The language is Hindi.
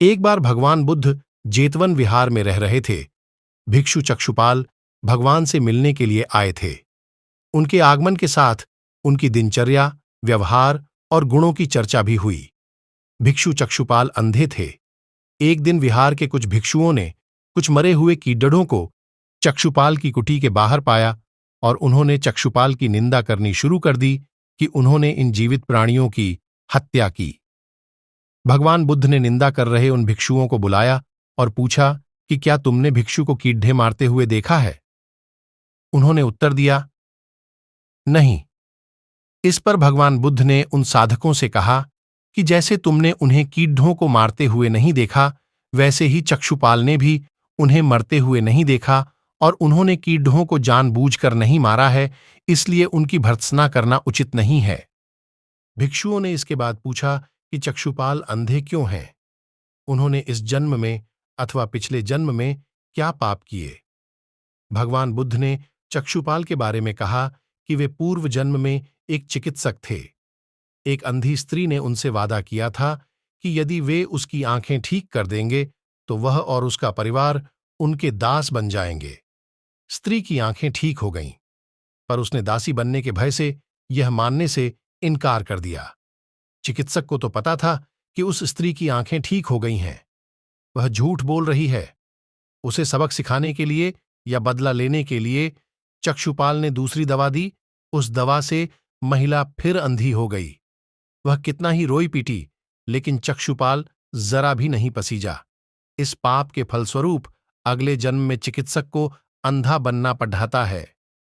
एक बार भगवान बुद्ध जेतवन विहार में रह रहे थे। भिक्षु चक्षुपाल भगवान से मिलने के लिए आए थे। उनके आगमन के साथ उनकी दिनचर्या, व्यवहार और गुणों की चर्चा भी हुई। भिक्षु चक्षुपाल अंधे थे। एक दिन विहार के कुछ भिक्षुओं ने कुछ मरे हुए कीड़ों को चक्षुपाल की कुटी के बाहर पाया और उन्होंने चक्षुपाल की निंदा करनी शुरू कर दी कि उन्होंने इन जीवित प्राणियों की हत्या की। भगवान बुद्ध ने निंदा कर रहे उन भिक्षुओं को बुलाया और पूछा कि क्या तुमने भिक्षु को कीड़े मारते हुए देखा है? उन्होंने उत्तर दिया, नहीं। इस पर भगवान बुद्ध ने उन साधकों से कहा कि जैसे तुमने उन्हें कीड़ों को मारते हुए नहीं देखा, वैसे ही चक्षुपाल ने भी उन्हें मरते हुए नहीं देखा और उन्होंने कीड़ों को जानबूझकर नहीं मारा है, इसलिए उनकी भर्त्सना करना उचित नहीं है। भिक्षुओं ने इसके बाद पूछा कि चक्षुपाल अंधे क्यों हैं? उन्होंने इस जन्म में अथवा पिछले जन्म में क्या पाप किए? भगवान बुद्ध ने चक्षुपाल के बारे में कहा कि वे पूर्व जन्म में एक चिकित्सक थे। एक अंधी स्त्री ने उनसे वादा किया था कि यदि वे उसकी आंखें ठीक कर देंगे तो वह और उसका परिवार उनके दास बन जाएंगे। स्त्री की आंखें ठीक हो गईं, पर उसने दासी बनने के भय से यह मानने से इनकार कर दिया। चिकित्सक को तो पता था कि उस स्त्री की आंखें ठीक हो गई हैं। वह झूठ बोल रही है। उसे सबक सिखाने के लिए या बदला लेने के लिए चक्षुपाल ने दूसरी दवा दी। उस दवा से महिला फिर अंधी हो गई। वह कितना ही रोई पीटी, लेकिन चक्षुपाल जरा भी नहीं पसीजा। इस पाप के फलस्वरूप अगले जन्म में चिकित्सक को अंधा बनना पड़ता है।